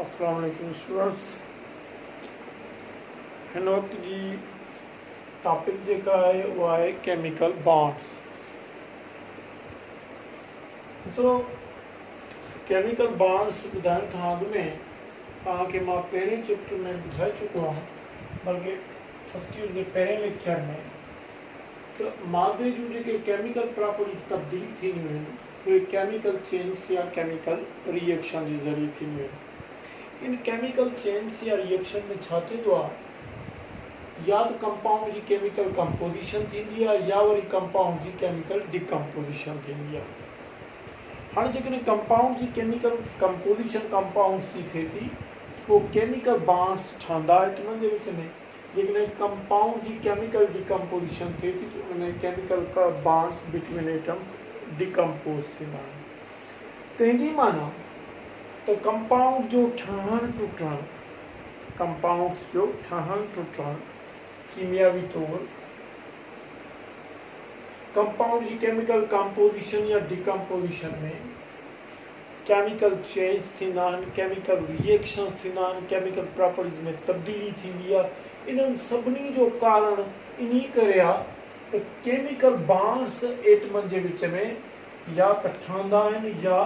अस्सलाम वालेकुम स्टूडेंट्स। हिन वक्त जी टॉपिक जेका है वो है केमिकल बॉन्ड्स। केमिकल बॉन्ड्स ॿुधाइण खां अॻु में तव्हांखे मां पहिरें चैप्टर में ॿुधाए चुको आहियां, बल्कि फर्स्ट ईयर जे पहिरें लेक्चर में, तो मादे जूं जेके केमिकल प्रॉपर्टीज़ तब्दील थींदियूं आहिनि उहे केमिकल चेंज या केमिकल रिएक्शन जे ज़रिए थींदियूं आहिनि। इन केमिकल चेंज या रिएक्शन में छा थींदो आहे, या तो कंपाउंड की केमिकल कंपोजिशन थींदी आहे या वरी कंपाउंड की केमिकल डिकम्पोजिशन थींदी आहे। हाँ जेकॾहिं कंपाउंड की केमिकल कंपोजिशन कंपाउंड्स की थिए थी तो केमिकल बॉन्ड्स ठहंदा आइटमनि जे विच में। जेकॾहिं कंपाउंड की केमिकल डिकम्पोजिशन थिए थी तो उन chemical bonds between atoms decompose थींदा आहिनि। तंहिंजी माना तो कंपाउंड जो ठहण टुटण, कंपाउंड्स जो ठहण टुटण कीमियावी तौर कंपाउंड की केमिकल कंपोजिशन या डिकम्पोजिशन में केमिकल चेंज थींदा आहिनि, केमिकल रिएक्शन थींदा आहिनि, केमिकल प्रॉपर्टीज़ में तब्दीली थींदी आहे। इन्हनि सभिनी जो कारण इन्ही करे आहे त केमिकल बॉन्ड्स एटमनि जे विच में या त ठहंदा आहिनि या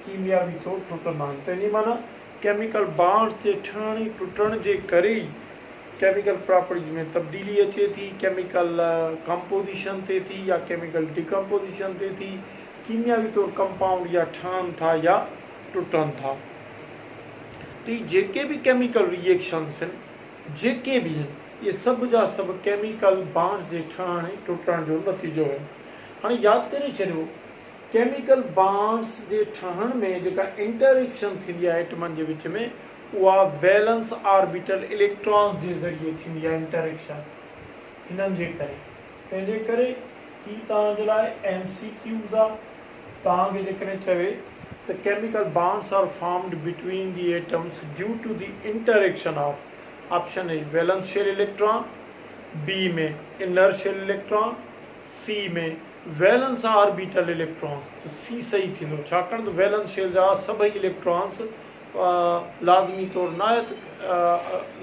कीमियावी तौर टुटंदा आहिनि। तंहिंजी माना केमिकल बॉन्ड्स जे ठहण टुटण जे करे ई केमिकल प्रॉपर्टीज़ में तब्दीली अचे थी, केमिकल कंपोजिशन थिए थी या केमिकल डिकम्पोजिशन थिए थी, कीमियावी तौर कंपाउंड या ठहनि था या टुटनि था। तो जेके भी केमिकल रिएक्शंस आहिनि, जेके भी आहिनि, ये सब जा सब केमिकल बॉन्ड्स जे ठहण टुटण जो नतीजो है। हाणे यादि करे छॾियो, केमिकल बॉन्ड्स जे ठहण में जेका इंटरेक्शन थींदी आहे एटमनि जे विच में उहा वैलेंस ऑर्बिटल इलेक्ट्रॉन्स जे ज़रिए थींदी आहे इंटरेक्शन। हिननि जे करे तंहिंजे करे ही तव्हांजे लाइ MCQs आहे। तव्हांखे जेकॾहिं चवे त chemical bonds are formed between the atoms due to the interaction of option A valence shell electron, B में इनर शेल इलेक्ट्रॉन, सी में वैलेंस ऑर्बिटल इलेक्ट्रॉन्स। तो सी सही थींदो, छाकाणि त वैलेंस शेल जा सभई इलेक्ट्रॉन्स लाज़मी तौर नायत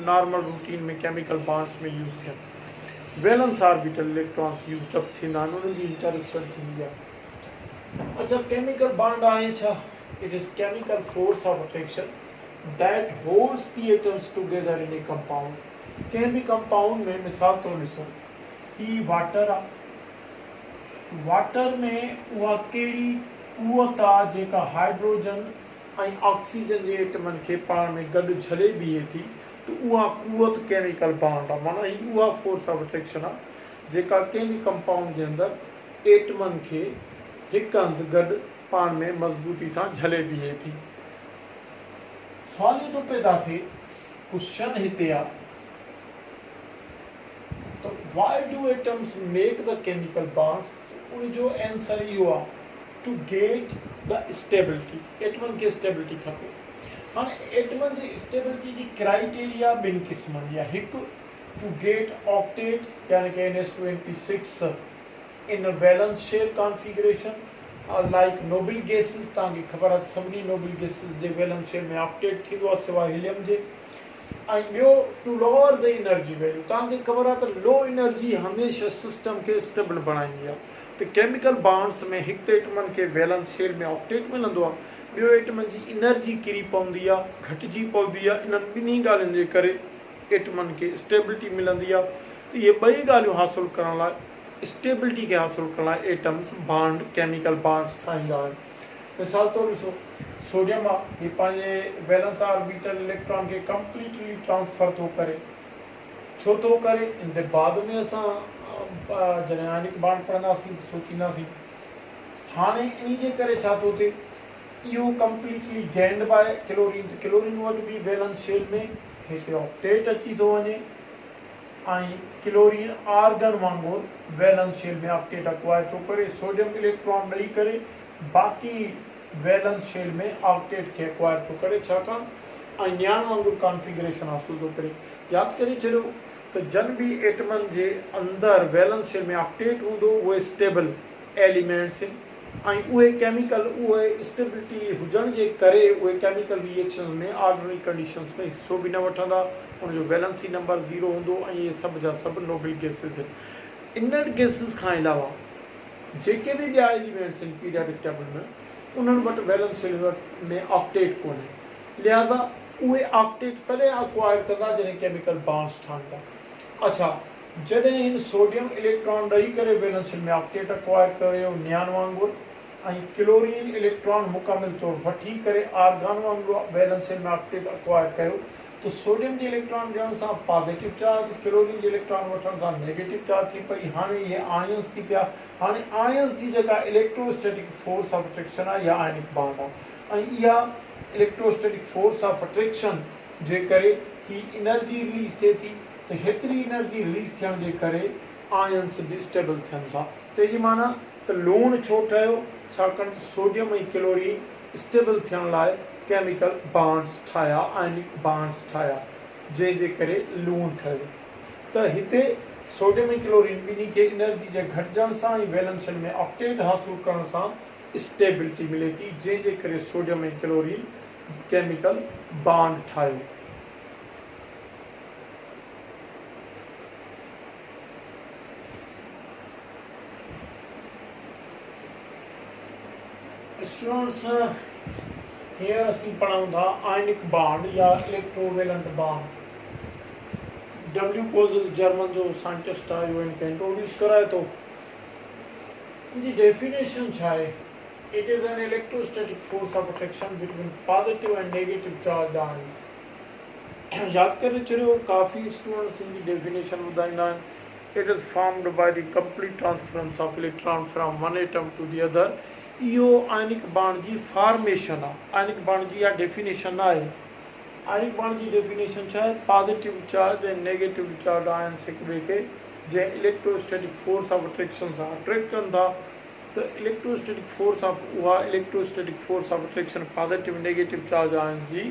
नॉर्मल रूटीन में केमिकल बॉन्ड्स में यूज़ थियनि। Valence orbital electrons use up थींदा आहिनि, उन्हनि जी इंटरेक्शन थींदी आहे। अच्छा, केमिकल बॉन्ड आहे छा? It is chemical force of attraction that holds the atoms together in A compound. कंहिं बि कंपाउंड में मिसाल तौर ॾिसो, ही वाटर आहे, वाटर में उहा कहिड़ी कुवत आहे जेका हाइड्रोजन ऐं ऑक्सीजन जे एटमनि खे पाण में गॾु झले बीहे थी, तो उहा कुवत केमिकल बॉन्ड आहे। माना ही उहा फोर्स ऑफ अट्रैक्शन आहे जेका कंहिं बि कंपाउंड जे अंदरि एटमनि खे हिकु हंधि गॾु पाण में मज़बूती सां झले बीहे थी। सवाल ये तो पैदा थिए, क्वेश्चन हिते आहे, तो why do atoms make the chemical bonds? उन जो आंसर इहो आहे, टू गेट द स्टेबिलिटी। एटमन खे स्टेबिलिटी खपे। हाणे एटमन जी स्टेबिलिटी जी क्राइटेरिया ॿिनि क़िस्मनि जी आहे। हिकु टू गेट ऑक्टेट यानी कि NH2 in valence shell configuration like noble gases. तव्हांखे ख़बर आहे सभिनी नोबल गैसेस जे वैलेंस शेल में ऑक्टेट थींदो आहे सिवाय हीलियम जे। ऐं ॿियो to lower the energy value. तव्हांखे ख़बर आहे त लो एनर्जी हमेशह सिस्टम खे स्टेबल बणाईंदी आहे। तो केमिकल बॉन्ड्स में हिकु एटमन खे वैलेंस शेल में ऑक्टेट मिलंदो आहे, ॿियो एटमन जी एनर्जी किरी पवंदी आहे, घटिजी पवंदी आहे। इन्हनि ॿिन्ही ॻाल्हियुनि जे करे एटमन खे स्टेबिलिटी मिलंदी आहे। तो इहे ॿई ॻाल्हियूं हासिलु करण लाइ, स्टेबिलिटी खे हासिलु करण लाइ एटम्स बॉन्ड केमिकल बॉन्ड्स ठाहींदा आहिनि। मिसाल तौर ॾिसो, सोडियम आहे, हीउ पंहिंजे वैलेंस ऑर्बिटल इलेक्ट्रॉन खे कंप्लीटली ट्रांसफर थो करे। छो थो करे? इन ते बाद में असां जॾहिं आयनिक बॉन्ड पढ़ंदासीं त सोचींदासीं। हाणे इन जे करे छा थो थिए, इहो कंप्लीटली गैंड बाय क्लोरीन। त क्लोरीन वटि बि वैलेंस शेल में हिते ऑक्टेट अची थो वञे ऐं क्लोरीन आर्गन वांगुरु वैलेंस शेल में ऑक्टेट अक्वायर थो करे। सोडियम इलेक्ट्रॉन ॾेई करे बाक़ी वैलेंस शेल में ऑक्टेट खे अक्वायर थो करे, छाकाणि ऐं न्यान वांगुरु कॉन्फ़िगरेशन हासिलु थो करे। यादि करे छॾियो तो जन भी एटमन जे अंदर वैलेंस शेल में ऑक्टेट हूंदो, उहे स्टेबल एलिमेंट्स आहिनि। उहे केमिकल उहे स्टेबिलिटी हुजण जे करे उहे केमिकल रिएक्शन में ऑर्डिनरी कंडीशंस में हिस्सो भी न वठंदा, उनजो वैलेंसी नंबर 0 हूंदो ऐं इहे सभु जा सभु नोबल गैसेस आहिनि। इनर गैसेस खां अलावा जेके बि ॿिया एलिमेंट्स आहिनि पीरियोडिक टेबल में उन्हनि वटि वैलेंस में ऑक्टेट कोन्हे, लिहाज़ा उहे ऑक्टेट तॾहिं अक्वायर कंदा जॾहिं केमिकल बॉन्ड्स ठहंदा। अच्छा, जॾहिं हिन सोडियम इलेक्ट्रॉन ॾेई करे वैलेंस में ऑक्टेट अक्वायर कयो नियान वांगुरु ऐं क्लोरीन इलेक्ट्रॉन मुकमिल तौर वठी करे आर्गन वांगुरु वैलेंस में ऑक्टेट अक्वायर कयो, तो सोडियम जी इलेक्ट्रॉन ॾियण सां पॉजिटिव चार्ज, क्लोरीन जी इलेक्ट्रॉन वठण सां नेगेटिव चार्ज थी पई। हाणे इहे आयन्स थी पिया। हाणे आयन्स जी जेका इलेक्ट्रोस्टैटिक फोर्स ऑफ अट्रैक्शन आहे इहा आयनिक बॉन्ड आहे ऐं इहा इलेक्ट्रोस्टैटिक फोर्स ऑफ अट्रैक्शन जे करे ही एनर्जी रिलीज थिए थी, त हेतिरी एनर्जी रिलीज थियण जे करे आयन्स बि स्टेबल थियनि था। त ये माना त लूण छो ठहियो, छाकाणि सोडियम ऐं क्लोरीन स्टेबल थियण लाइ केमिकल बॉन्ड्स ठाहिया, आयनिक बॉन्ड्स ठाहिया, जंहिंजे करे लूण ठहियो। त हिते सोडियम ऐं क्लोरीन ॿिन्ही खे एनर्जी जे घटिजण सां ऐं वैलेंशन में ऑक्टेट हासिल करण सां स्टेबिलिटी मिले थी, जंहिंजे करे सोडियम ऐं क्लोरीन केमिकल बॉन्ड ठाहियो। स्टूडेंट्स, हींअर असीं पढ़ूं था आयनिक बॉन्ड या इलेक्ट्रोवेलेंट बॉन्ड। डब्ल्यू कोज़ल जर्मन जो साइंटिस्ट आहे, जो इनखे इंट्रोड्यूस कराए थो। इनकी डेफिनेशन छा आहे? It is an electrostatic force of attraction between positive and negative charge ions. याद करे छॾियो, काफ़ी स्टूडेंट्स इनकी डेफिनेशन ॿुधाईंदा आहिनि। It is formed by the complete transference of electron from one atom to the other. इहो आयनिक बॉन्ड जी formation आहे। Ionic bond जी इहा डेफिनेशन आहे। आयनिक बॉन्ड जी डेफिनेशन छा आहे? पॉजिटिव चार्ज ऐं नेगेटिव चार्ज आयन्स हिक ॿिए खे जंहिं इलेक्ट्रोस्टैटिक फोर्स ऑफ अट्रैक्शन सां अट्रैक्ट कनि था, त electrostatic force of attraction positive negative charge ions जी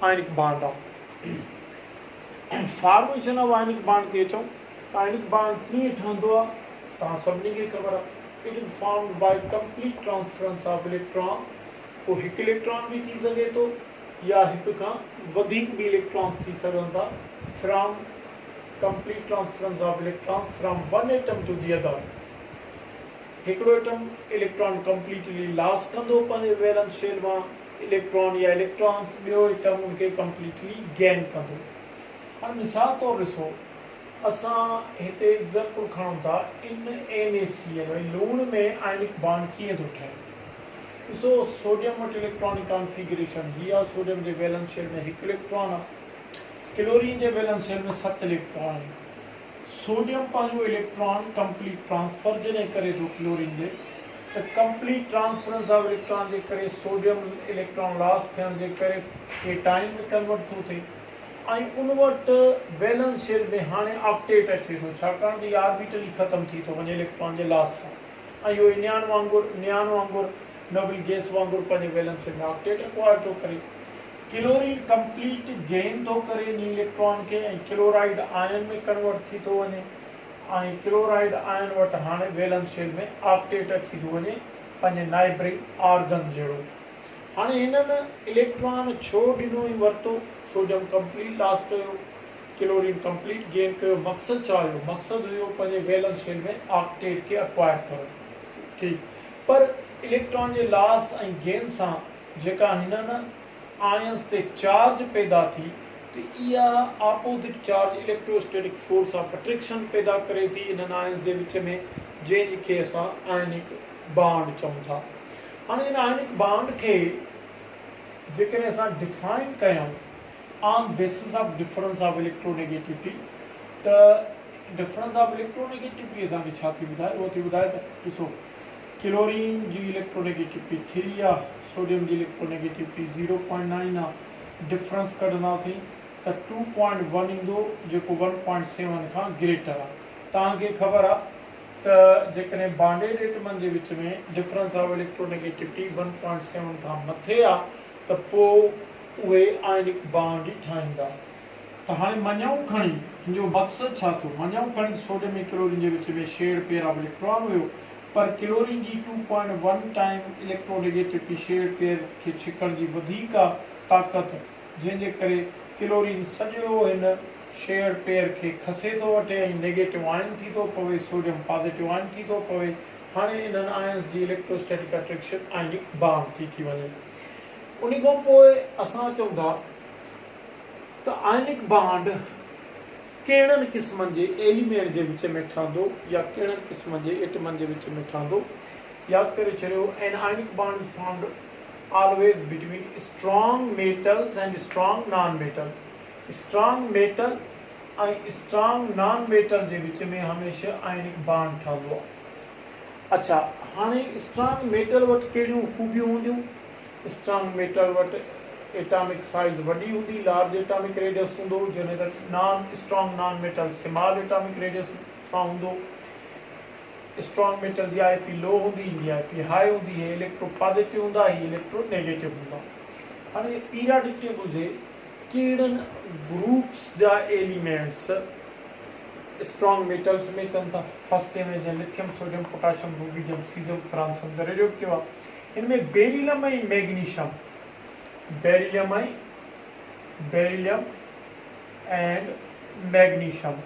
आयनिक बॉन्ड आहे। फॉर्मेशन ऑफ आयनिक बॉन्ड खे अचूं त आयनिक बॉन्ड कीअं ठहंदो आहे, तव्हां सभिनी खे ख़बर आहे। It is formed by complete transference of electron. पोइ हिकु इलेक्ट्रॉन भी थी सघे थो या हिकु खां वधीक भी इलेक्ट्रॉन्स थी सघनि था। From complete transference of electron from one atom to the other. हिकिड़ो एटम इलेक्ट्रॉन कंप्लीटली लॉस कंदो पंहिंजे वैलेंस शेल मां इलेक्ट्रॉन या इलेक्ट्रॉन्स, ॿियो एटम उनखे कंप्लीटली गेन कंदो। हाणे मिसाल तौरु ॾिसो, असां हिते एग्ज़ाम्पल खणूं था NaCl लूण में आयनिक बॉन्ड कीअं थो ठहे। ॾिसो, सोडियम वटि इलेक्ट्रॉनिक कॉन्फ़िगरेशन हीअ आहे। सोडियम जे वैलेंस शेल में हिकु इलेक्ट्रॉन आहे, क्लोरीन जे वैलेंस शेल में 7 इलेक्ट्रॉन आहिनि। सोडियम पंहिंजो इलेक्ट्रॉन कंप्लीट ट्रांसफर जॾहिं करे थो क्लोरीन जे, त कंप्लीट ट्रांसफरेंस ऑफ इलेक्ट्रॉन जे करे सोडियम इलेक्ट्रॉन लॉस थियण जे करे केटाइन में कन्वर्ट थो थिए ऐं उन वटि वैलेंस शेल में हाणे ऑक्टेट अचे थो, छाकाणि त ऑर्बिटल ई ख़तमु थी थो वञे इलेक्ट्रॉन जे लॉस सां। ऐं इहो नियान वांगुरु नोबल गैस वांगुरु पंहिंजे वैलेंस शेल में ऑक्टेट अक्वायर थो करे। क्लोरीन कंप्लीट गेन थो करे इन इलेक्ट्रॉन खे ऐं क्लोराइड आयन में कन्वर्ट थी थो वञे ऐं क्लोराइड आयन वटि हाणे वैलेंस शेल में ऑक्टेट अची थो वञे पंहिंजे नाइबरिंग ऑर्गन जहिड़ो। हाणे हिननि इलेक्ट्रॉन छो ॾिनो ऐं वरितो? सोडियम कंप्लीट लॉस कयो, क्लोरीन कंप्लीट गेन कयो। मक़सदु छा हुयो? मक़सदु हुयो पंहिंजे वैलेंस शेल में ऑक्टेट खे अक्वायर करणु। ठीकु, पर इलेक्ट्रॉन जे लॉस ऐं गेन सां जेका हिननि आयन्स ते चार्ज पैदा थी, त इहा opposite charge electrostatic force of attraction पैदा करे थी इन्हनि आयन्स जे विच में, जंहिंखे असां आयनिक बॉन्ड चऊं था। हाणे हिन आयनिक बॉन्ड खे जेकॾहिं असां डिफाइन कयूं on basis of difference of electronegativity, त डिफरेंस ऑफ इलेक्ट्रोनेगेटिविटी असांखे छा थी ॿुधाए? उहो थी ॿुधाए त ॾिसो, क्लोरीन जी इलेक्ट्रोनेगेटिविटी 3 आहे, सोडियम जी इलेक्ट्रोनेगेटिविटी 0.9 आहे। डिफरेंस कढंदासीं त 2.1 ईंदो, जेको 1.7 खां ग्रेटर आहे। तव्हांखे ख़बर आहे त जेकॾहिं बॉन्डेड एटमनि जे विच में डिफरेंस ऑफ इलेक्ट्रोनेगेटिविटी 1.7 खां मथे आहे, त पोइ उहे आयनिक बॉन्ड ई ठाहींदा। त हाणे मञूं खणी, हिनजो मक़सदु छा थियो? मञूं खणी सोडियम ऐं क्लोरीन जे विच में शेयर्ड पेयर ऑफ इलेक्ट्रॉन हुयो, पर क्लोरीन जी 2.1 टाइम इलेक्ट्रोनेगेटिविटी शेयर पेयर के छिकण जी वधीक ताक़त जंहिंजे करे क्लोरीन सॼो हिन शेयर पेयर के खसे थो वठे ऐं नेगेटिव आयन थी थो पवे, सोडियम पॉजिटिव आयन थी थो पवे। हाणे इन्हनि आयन्स जी इलेक्ट्रोस्टैटिक अट्रैक्शन आयनिक बॉन्ड थी वञे। उन खां पोइ असां चऊं था त आयनिक बॉन्ड कहिड़नि क़िस्मनि जे एलिमेंट जे विच में ठहंदो या कहिड़नि क़िस्मनि जे एटमनि जे विच में ठहंदो। यादि करे छॾियो, an ionic bond is found always between strong metals and strong non metal. Strong metal ऐं स्ट्रॉन्ग नॉन मेटल जे विच में हमेशह आयनिक बॉन्ड ठहंदो आहे। अच्छा, हाणे स्ट्रॉन्ग मेटल वटि कहिड़ियूं ख़ूबियूं हूंदियूं? स्ट्रॉन्ग मेटल वटि एटॉमिक साइज़ वॾी हूंदी, लार्ज एटॉमिक रेडियस हूंदो, जॾहिं त non strong non metal small atomic radius सां हूंदो। स्ट्रॉन्ग मेटल जी आईपी लो हूंदी, जी आईपी हाई हूंदी, हे इलेक्ट्रो पॉजिटिव हूंदा, ही इलेक्ट्रो नेगेटिव हूंदा। हाणे पीरियोडिक टेबल जे कहिड़नि ग्रुप्स जा एलिमेंट्स स्ट्रॉन्ग मेटल्स में चवनि था? फर्स्ट में जीअं lithium, sodium, potassium, rubidium, caesium, francium त रेडियोएक्टिव आहे। हिन में बेरिलियम ऐं मैग्नीशियम, बेरिलियम एंड मैग्नीशियम,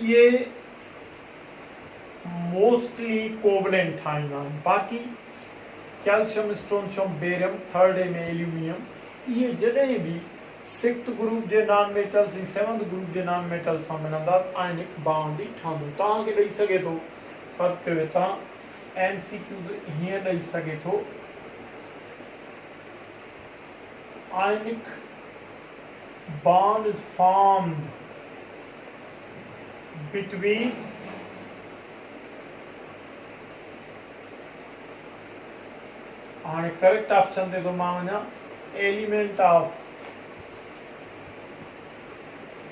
ये मोस्टली कोवलेंट ठाहींदा आहिनि। बाक़ी कैल्शियम, स्ट्रोंशियम, बेरियम, थर्ड में एल्यूमिनियम, ये जॾहिं बि सिक्स्थ ग्रुप जे नॉन मेटल्स ऐं सेवंथ ग्रुप जे नॉन मेटल्स सां मिलंदा आयनिक बॉन्ड ई ठहंदो। तव्हांखे ॾेई सघे थो, फ़र्ज़ु कयो तव्हां MCQs हीअं ॾेई सघे थो, ionic bond is formed between हाणे करेक्ट ऑप्शन ते तो मां वञा, element of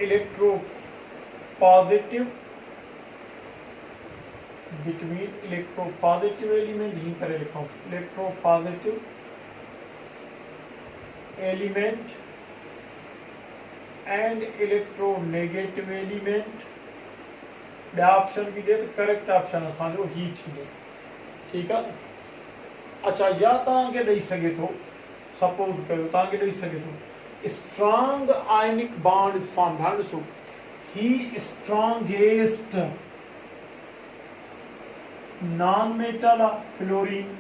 electro positive between electro positive element, ही करे लिखूं electro positive element and electronegative element. ॿिया ऑप्शन भी दे तो करेक्ट ऑप्शन असांजो ही थींदो, ठीकु आहे। अच्छा, या तव्हांखे ॾेई सघे थो, सपोज कयो तव्हांखे ॾेई सघे थो strong ionic bond is formed. हाणे ॾिसो, ही स्ट्रॉन्गेस्ट नॉन मेटल आहे फ्लोरीन,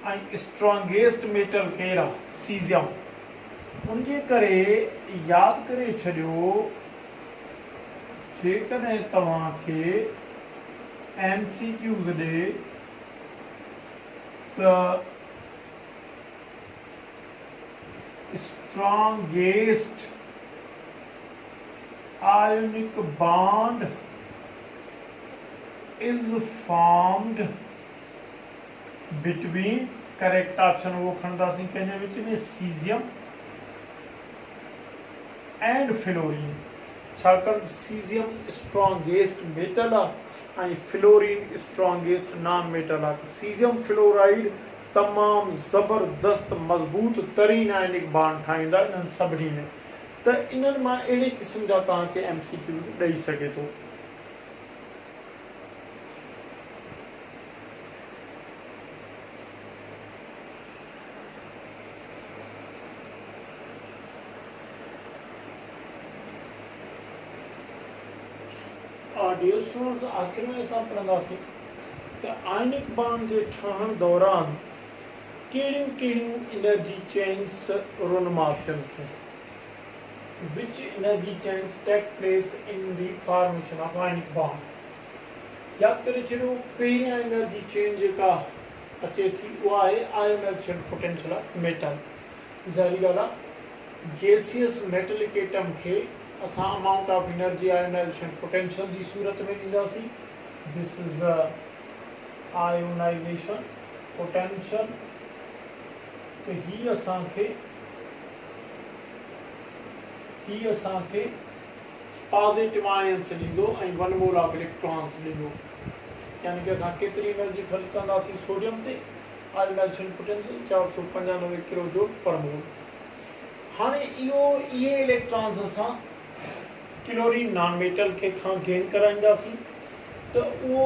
ऐं स्ट्रॉन्गेस्ट मेटल केरु आहे? सीज़ियम। उनजे करे यादि करे छॾियो, जेकॾहिं तव्हांखे MCQs ॾे त strongest ionic bond is formed between, correct option वो खणंदासीं कंहिंजे विच में, सीज़ियम एंड फ्लोरीन। छाकाणि सीज़ियम स्ट्रॉन्गेस्ट मेटल आहे ऐं फ्लोरीन स्ट्रॉन्गेस्ट नॉन मेटल आहे। त सीज़ियम फ्लोराइड तमामु ज़बरदस्त मज़बूत तरीन आयनिक बॉन्ड ठाहींदा इन्हनि सभिनी में। त इन्हनि मां अहिड़े क़िस्म जा तव्हांखे MCQ ॾेई सघे थो। डियर स्टूडेंट्स, आखिर में असां पढ़ंदासीं त आयनिक बॉन्ड जे ठहण दौरान कहिड़ियूं कहिड़ियूं एनर्जी चेंज रुनमा थियनि थियूं। Which energy change take place in the formation of ionic bond. यादि करे छॾियो, पहिरियां एनर्जी चेंज जेका अचे थी उहा आहे आयोनाइज़ेशन पोटेंशियल ऑफ मेटल। ज़ाहिरी ॻाल्हि आहे, गैसियस मेटेलिक एटम खे असां amount of energy ionization potential जी सूरत में ॾींदासीं। This is ionization potential. तो ही असांखे पॉजिटिव आयन्स ॾींदो ऐं 1 मोल ऑफ इलेक्ट्रॉन्स ॾींदो। यानी कि असां केतिरी एनर्जी ख़र्च कंदासीं सोडियम ते? आयोनाइजेशन पोटेंशियल 495 किलो जूल पर मोल। हाणे इहे इलेक्ट्रॉन्स असां क्लोरीन नॉन मेटल के खां गेन कराईंदासीं त उहो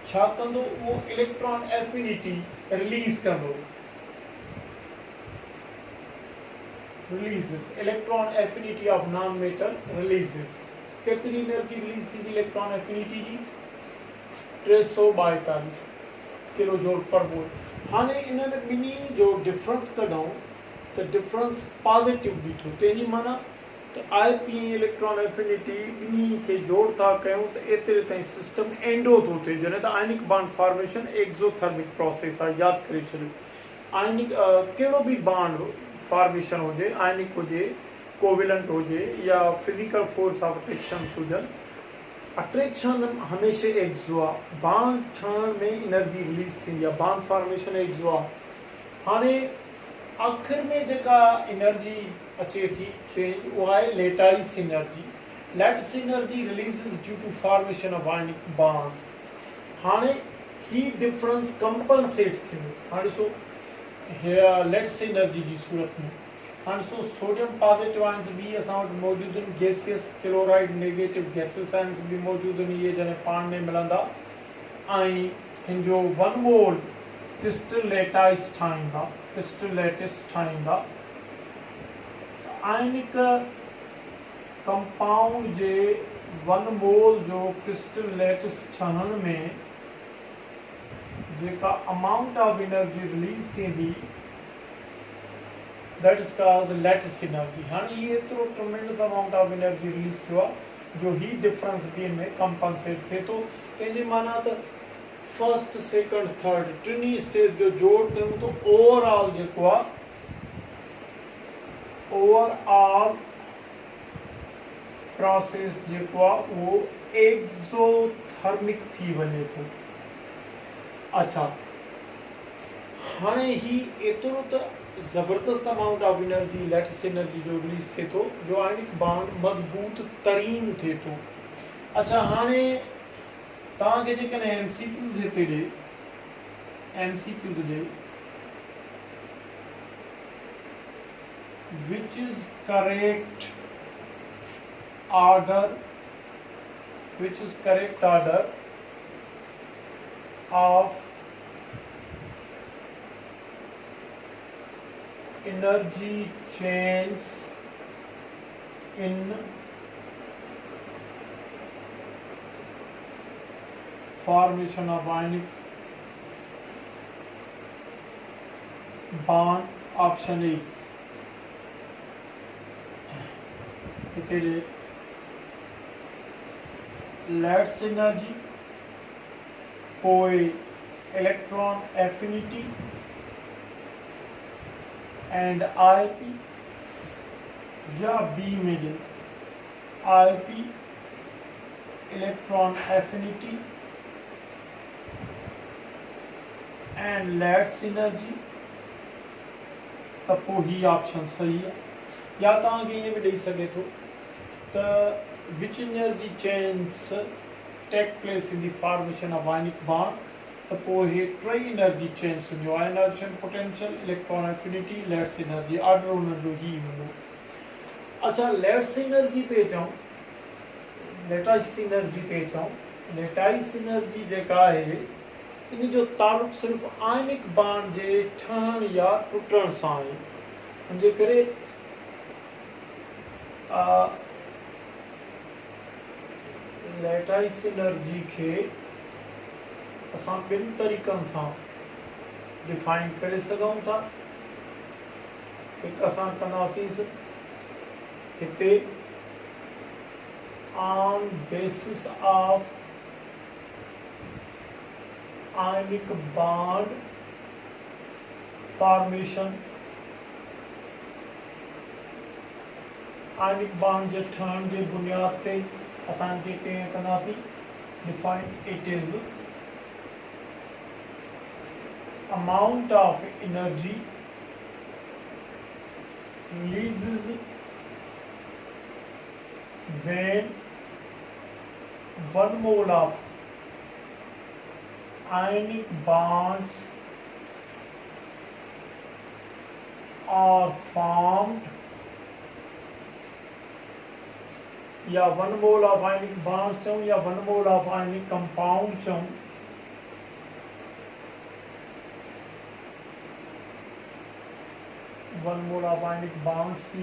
छा कंदो, उहो इलेक्ट्रॉन एफिनिटी रिलीज़ कंदो, releases electron affinity of non-metal releases. केतिरी एनर्जी रिलीज थींदी इलेक्ट्रॉन एफिनिटी जी, 342 किलो जूल पर मोल। हाणे इन्हनि ॿिन्ही जो डिफरेंस कढूं त डिफरेंस पॉजिटिव बीठो, तंहिंजी माना त आई पी ऐं इलेक्ट्रॉन एफिनिटी ॿिन्ही खे जोड़ था कयूं त एतिरे ताईं सिस्टम एंडो थो थिए, जॾहिं त आयनिक बॉन्ड फॉर्मेशन एक्सोथर्मिक प्रोसेस आहे, यादि करे छॾियो। आयनिक कहिड़ो बि बॉन्ड फॉर्मेशन हुजे, आयनिक हुजे, कोविलेंट हुजे या फिजिकल फोर्स ऑफ अट्रैक्शन हुजनि, अट्रैक्शन हमेशह एक्सो आहे, बॉन्ड ठहण में एनर्जी रिलीज थींदी आहे, बॉन्ड फॉर्मेशन एक्सो आहे। हाणे आख़िर में जेका एनर्जी अचे थी चेंज, उहा आहे lattice energy. Lattice energy releases due to formation of ionic bonds. हाणे ही डिफरेंस कंपनसेट थींदो। हाणे ॾिसो लेट्स एनर्जी जी सूरत में हाणे सोडियम पॉजिटिव आयन्स बि असां वटि मौजूदु आहिनि, gaseous chloride negative gaseous ions बि मौजूदु आहिनि, इहे जॾहिं पाण में मिलंदा ऐं हिन जो 1 मोल क्रिस्टल लेटाइस ठाहींदा, क्रिस्टल लेटिस ठाहींदा। आयनिक कंपाउंड जे 1 मोल जो क्रिस्टल लेटिस ठहण में जेका अमाउंट ऑफ एनर्जी रिलीज थींदी, that is called lattice energy. हाणे ये एतिरो tremendous amount of energy release थियो आहे जो ही डिफरेंस बि में कंपनसेट थिए थो। तंहिंजी माना त फर्स्ट सेकंड थर्ड टिनी स्टेज जो जोड़ कयूं तो ओवरऑल जेको आहे, ओवरऑल प्रोसेस जेको आहे उहो एक्सोथर्मिक थी वञे थो। अच्छा, हाणे ही एतिरो त ज़बरदस्त amount of energy lattice energy जो रिलीज थिए थो जो आयनिक बॉन्ड मज़बूत तरीन थिए थो। अच्छा, हाणे तव्हांखे जेकॾहिं एमसीक्यूज़ हिते ॾे, एमसीक्यूज़ ॾे which is correct order, which is correct order of energy change in formation of ionic bond, option A। Lattice energy, कोई इलेक्ट्रॉन एफिनिटी एंड आईपी, या B middle IP electron affinity and lattice energy, त पोइ ही option सही है। या तव्हांखे ईअं बि ॾेई सघे थो त which energy change take place in the formation of ionic bond, त पोइ हे टे एनर्जी चेंज थींदियूं, ionization potential, electron affinity, lattice energy, order उन्हनि जो ही हूंदो। अच्छा, लेट्स एनर्जी ते अचूं, लेटाइस एनर्जी ते अचूं। लेटाइस एनर्जी जेका आहे इन जो तालुक सिर्फ़ु आयनिक बॉन्ड जे ठहण या टुटण सां आहे। हुनजे करे लेटाइस एनर्जी खे असां ॿिनि तरीक़नि सां डिफाइन करे सघूं था। हिकु असां कंदासीं हिते on basis of ionic bond formation, ionic bond जे ठहण जे बुनियाद ते असांखे कीअं कंदासीं define, it is amount of energy releases when 1 mole of ionic bonds are formed या 1 मोल ऑफ आयनिक बॉन्ड्स चऊं या 1 मोल ऑफ आयनिक कंपाउंड चऊं, 1 mole of ionic bonds C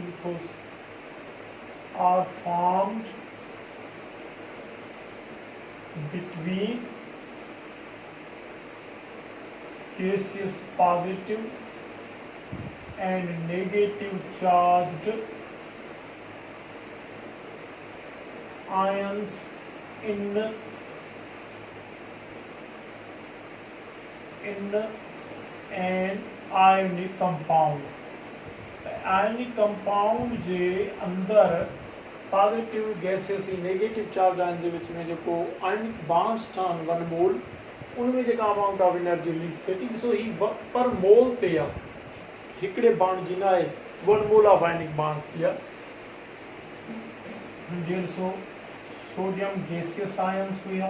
are formed between gaseous positive and negative charged ions in an ionic compound. Ionic compound जे अंदर positive gases negative charge आहिनि जे विच में जेको आयनिक bonds ठहनि 1 मोल, उनमें जेका अमाउंट ऑफ एनर्जी रिलीज थिए थी, ॾिसो ही पर मोल ते आहे, हिकिड़े बॉन्ड जी न आहे। 1 मोल ऑफ आयनिक बॉन्ड्स थी आहे, जीअं ॾिसो सोडियम गैसियस आयन्स हुया,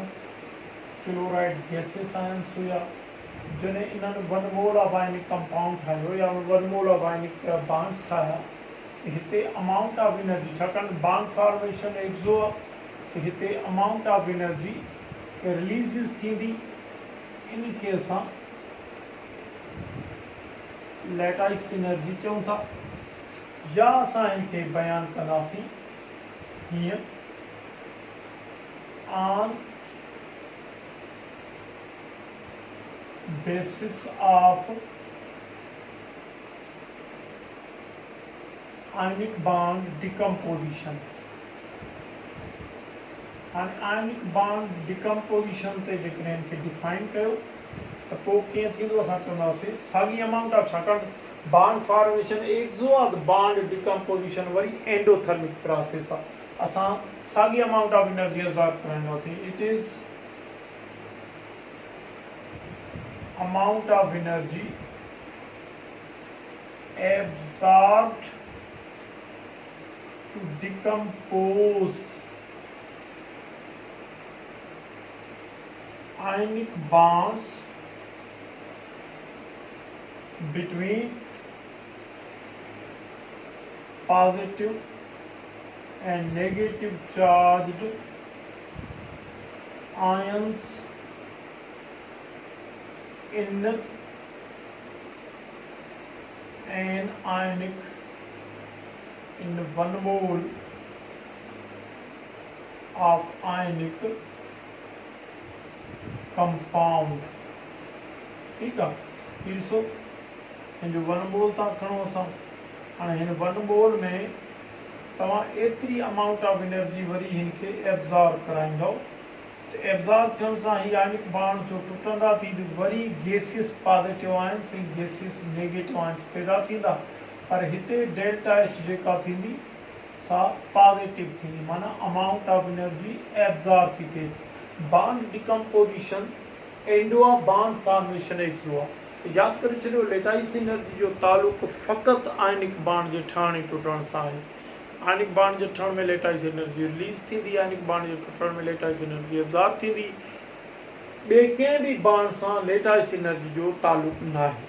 क्लोराइड गैसियस आयन्स हुया, जॾहिं इन्हनि 1 मोल ऑफ आयनिक कंपाउंड ठाहियो या 1 मोल ऑफ आयनिक बॉन्ड्स ठाहिया, हिते अमाउंट ऑफ एनर्जी, छाकाणि बॉन्ड फॉर्मेशन एक्सो आहे, त हिते अमाउंट ऑफ एनर्जी रिलीज़ थींदी, इन खे असां लैटाइस एनर्जी चऊं था, या असां हिन खे बयानु कंदासीं हीअं on basis of ionic bond decomposition. And ionic bond decomposition ते जेकॾहिं इनखे डिफाइन कयो त पोइ कीअं थींदो, असां चवंदासीं साॻी अमाउंट ऑफ, छाकाणि बॉन्ड फॉर्मेशन एक्सो आहे त बॉन्ड डिकम्पोजिशन वरी एंडोथर्मिक प्रोसेस आहे, असां साॻी अमाउंट ऑफ एनर्जी एब्जॉर्ब कराईंदासीं। It is amount of energy absorbed to decompose ionic bonds between positive and negative charged ions in an ionic, in 1 mole of ionic compound। ठीक है, फिर सो हिन जो 1 मोल था खणो असां, हाणे हिन 1 मोल में तव्हां एतिरी अमाउंट ऑफ एनर्जी वरी हिन खे एब्जॉर्ब कराईंदव, त एब्जॉर्ब थियण सां ही आयनिक बॉन्ड जो टुटंदा थी वरी गैसियस पॉजिटिव आयन्स ऐं गैसियस नेगेटिव आयन्स पैदा थींदा, पर हिते डेल्टा एच जेका थींदी सा पॉजिटिव थींदी, माना अमाउंट ऑफ एनर्जी एब्जॉर्ब थी थिए। बॉन्ड डिकम्पोजिशन एंडो आहे, बॉन्ड फॉर्मेशन एक्सो आहे। यादि करे छॾियो, लेटाइस एनर्जी जो तालुक फ़क़ति आयनिक बॉन्ड जे ठहण ऐं टुटण सां आहे। आयनिक बॉन्ड जे ठहण में लेटाइस एनर्जी रिलीज़ थींदी, आयनिक बॉन्ड जे टुटण में लेटाइस एनर्जी एब्जॉर्ब थींदी। ॿिए कंहिं बि बॉन्ड सां लेटाइस एनर्जी जो तालुक न आहे।